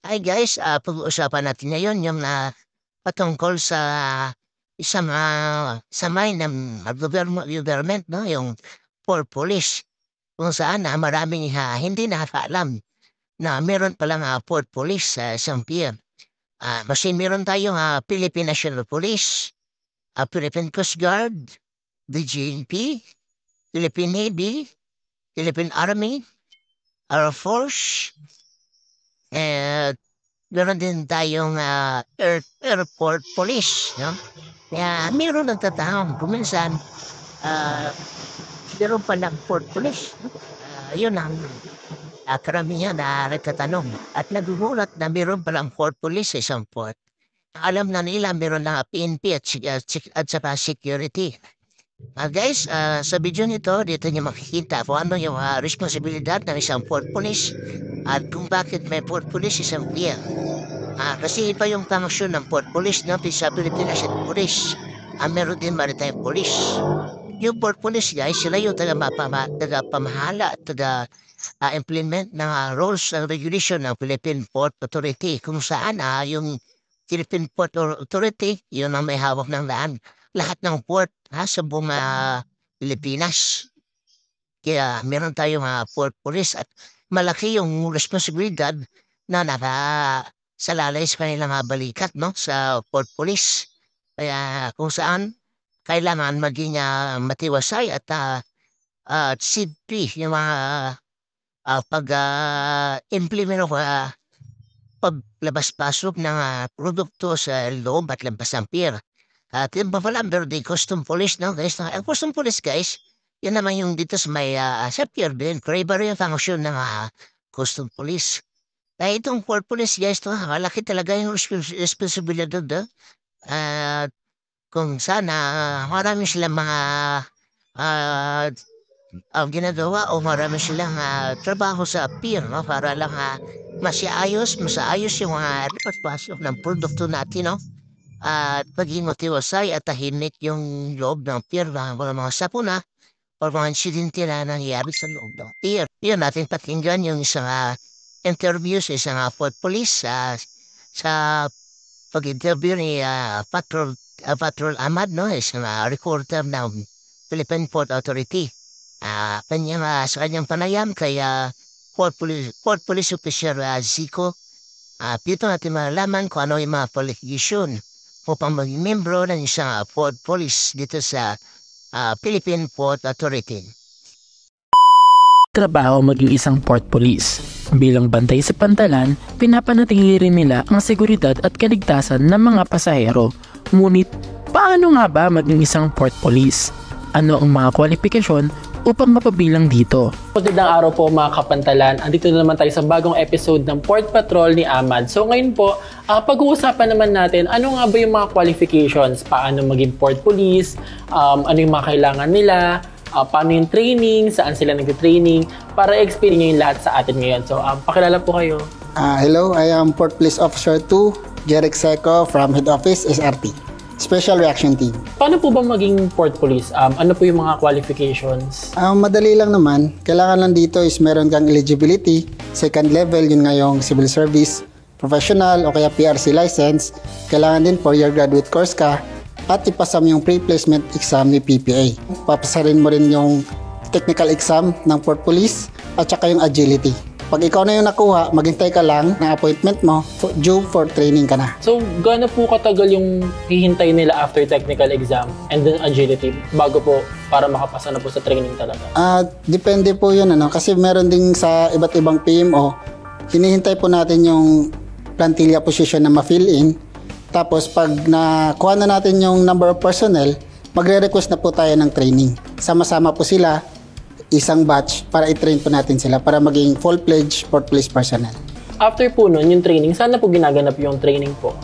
Hi guys, pag-uusapan natin ngayon yung patungkol sa isang samay ng government, no? Yung poor police, kung saan maraming hindi nakakaalam na meron palang poor police sa isang pier. Kasi meron tayong Philippine National Police, Philippine Coast Guard, BGNP, Philippine Navy, Philippine Army, Air Force, and meron din tayong airport police, no? Kaya meron nagtatanong kung minsan, ah, meron palang port police. Yun ang karamihan na nagtatanong at nagugulat na meron palang port police sa isang port. Alam na nila meron na PNP at saka security. Guys, sa video nito, dito niyo makikita kung ano yung responsibilidad ng isang port police at kung bakit may port police isang pier. Kasi iba yung function ng port police, no? Sa Philippine National Police. Meron din maritime police. Yung port police guys, sila yung taga-pamahala at taga-implement ng rules and regulation ng Philippine Port Authority kung saan yung Philippine Port Authority, yun ang may hawak ng daan. Lahat ng port sa buong Pilipinas. Kaya meron tayong port police at malaki yung responsibilidad na salalay sa kanilang balikat, no, sa port police. Kaya kung saan kailangan maging matiwasay at safety yung mga pag-implement o paglabas-pasok ng produkto sa loob at labas ng pier. At yun pa pala, meron din custom police, no, guys? Ang custom police, guys, yan naman yung dito sa may sa pier din. Pero iba rin yung function ng custom police. Kaya itong port police, guys, to, malaki talaga yung responsibilidad doon. At kung sana marami silang mga ginagawa o marami silang trabaho sa pier, no? Para lang masaayos yung pasok ng produkto natin, no? At maging matiwasay at tahimik yung loob ng pier na mga sapuna o mga insidente na nangyayari sa loob ng pier. Yun natin pakinggan yung isang interview sa isang port police sa pag-interview ni Patrol Ahmad, no? Isang reporter ng Philippine Port Authority. Sa kanyang panayam kay Port Police Officer Zico, dito natin malalaman kung ano yung mga qualification upang maging membro ng isang port police dito sa Philippine Port Authority. Trabaho maging isang port police. Bilang bantay sa pantalan, pinapanatili rin nila ang seguridad at kaligtasan ng mga pasahero. Ngunit, paano nga ba maging isang port police? Ano ang mga kwalifikasyon upang mapabilang dito? Magandang araw po mga kapantalan. Andito na naman tayo sa bagong episode ng Port Patrol ni Ahmad. So ngayon po, pag-uusapan naman natin ano nga ba yung mga qualifications, paano maging port police, ano yung mga kailangan nila, paano yung training, saan sila nag-training, para i-explain nyo yung lahat sa atin ngayon. So pakilala po kayo. Hello, I am Port Police Officer 2, Jeric Seco from Head Office, SRT. Special Reaction Team. Paano po ba maging port police? Ano po yung mga qualifications? Madali lang naman. Kailangan lang dito is meron kang eligibility. Second level, yun nga yung civil service, professional o kaya PRC license. Kailangan din 4-year graduate course ka at ipasa mo yung pre-placement exam ni PPA. Papasarin mo rin yung technical exam ng port police at saka yung agility. Pag ikaw na yung nakuha, maghintay ka lang ng appointment mo, due for training ka na. So, gaano po katagal yung hihintay nila after technical exam and then agility bago po para makapasa na po sa training talaga? Depende po yun, kasi meron ding sa iba't ibang PMO, hinihintay po natin yung plantilla position na ma-fill in. Tapos, pag nakuha na natin yung number of personnel, magre-request na po tayo ng training. Sama-sama po sila, isang batch para i-train po natin sila para maging full-fledged port police personnel. After po nun, yung training, saan na po ginaganap yung training po?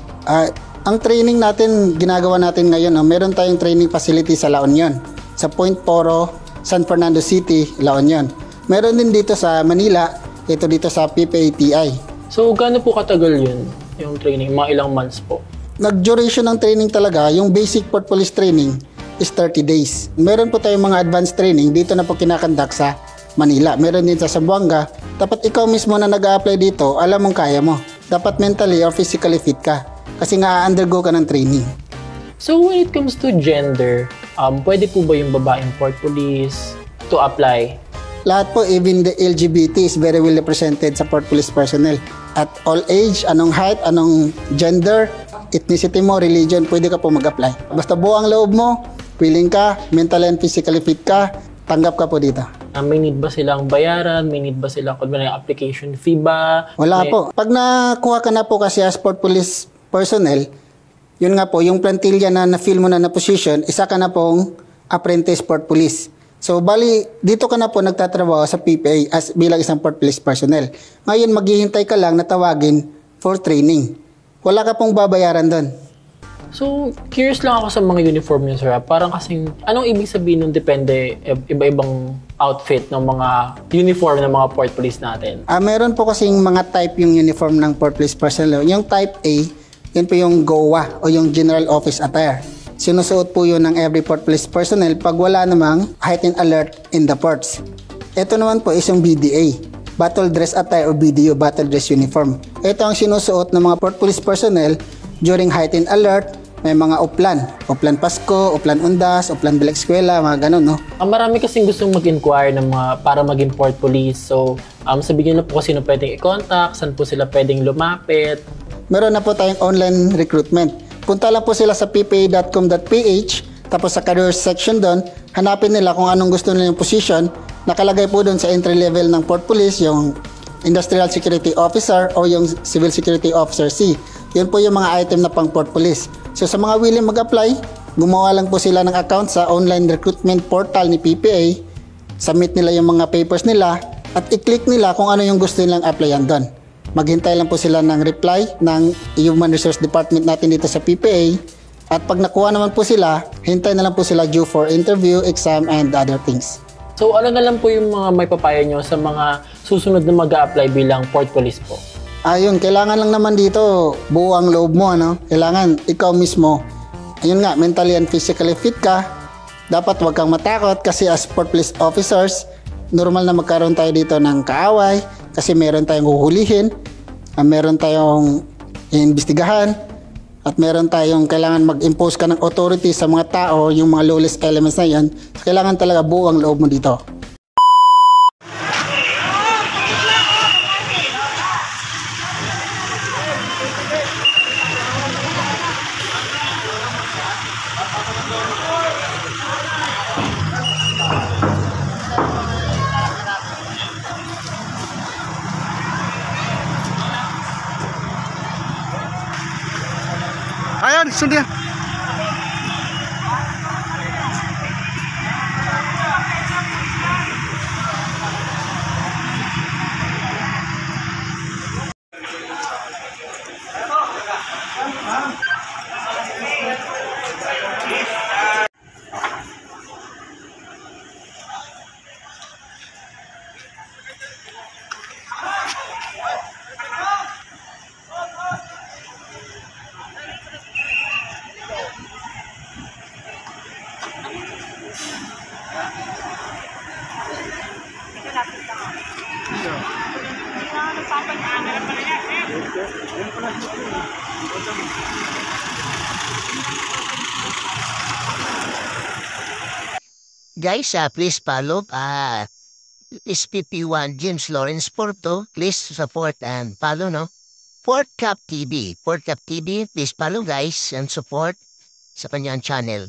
Ang training natin, ginagawa natin ngayon, meron tayong training facility sa La Union, sa Point Poro, San Fernando City, La Union. Meron din dito sa Manila, ito dito sa PPATI. So, gaano po katagal yun, yung training? Mga ilang months po? Nag-duration ng training talaga, yung basic port police training, is 30 days. Meron po tayong mga advanced training dito na po kinakandak sa Manila. Meron din sa Zamboanga. Dapat ikaw mismo na nag-a-apply dito, alam mong kaya mo. dapat mentally or physically fit ka. Kasi nga undergo ka ng training. So when it comes to gender, pwede po ba yung babaeng port police to apply? Lahat po, even the LGBT is very well represented sa port police personnel. At all age, anong height, anong gender, ethnicity mo, religion, pwede ka po mag-apply. Basta buo ang loob mo, willing ka, mentally and physically fit ka, tanggap ka po dito. May need ba silang bayaran? May need ba silang application fee ba? Wala po. Pag nakuha ka na po kasi as port police personnel, yun nga po, yung plantilla na na-fill mo na position, isa ka na pong apprentice port police. So, bali, dito ka na po nagtatrabaho sa PPA as bilang isang port police personnel. Ngayon, maghihintay ka lang na tawagin for training. Wala ka pong babayaran doon. So, curious lang ako sa mga uniform niyo, sir. Parang kasing, anong ibig sabihin nun depende, iba-ibang outfit ng mga uniform ng mga port police natin? Meron po kasing mga type yung uniform ng port police personnel. Yung type A, yun po yung GOA o yung General Office Attire. Sinusuot po yun ng every port police personnel pag wala namang heightened alert in the ports. Ito naman po is yung BDA, Battle Dress Attire o BDU, Battle Dress Uniform. Ito ang sinusuot ng mga port police personnel during heightened alert. May mga uplan Pasko, uplan Undas, uplan Bilang Eskwela, mga ganun, no? Marami kasing gustong mag-inquire ng mga, para maging port police. So, sabihin na po kung sino pwedeng i-contact, saan po sila pwedeng lumapit. Meron na po tayong online recruitment. Punta lang po sila sa ppa.com.ph, tapos sa career section doon, hanapin nila kung anong gusto nila yung position. Nakalagay po doon sa entry level ng port police, yung Industrial Security Officer o yung Civil Security Officer C. Yun po yung mga item na pang port police. So sa mga willing mag-apply, gumawa lang po sila ng account sa online recruitment portal ni PPA, submit nila yung mga papers nila, at i-click nila kung ano yung gusto nilang applyan doon. Maghintay lang po sila ng reply ng Human Resource Department natin dito sa PPA, at pag nakuha naman po sila, hintay na lang po sila due for interview, exam, and other things. So ano na lang po yung mga may papayo nyo sa mga susunod na mag-a-apply bilang port police po? Ayun, kailangan lang naman dito buo ang loob mo, ano? Kailangan ikaw mismo, ayun nga, mentally and physically fit ka. Dapat wag kang matakot kasi as port police officers, normal na magkaroon tayo dito ng kaaway kasi meron tayong huhulihin, meron tayong iimbestigahan, at meron tayong kailangan mag-impose ka ng authority sa mga tao, yung mga lawless elements na yan. Kailangan talaga buo ang loob mo dito. Ayan, sunod yan. Guys, please follow SPP1 James Lawrence Porto. Please support and follow, no? Port Cap TV. Port Cap TV, please follow guys and support sa kanyang channel.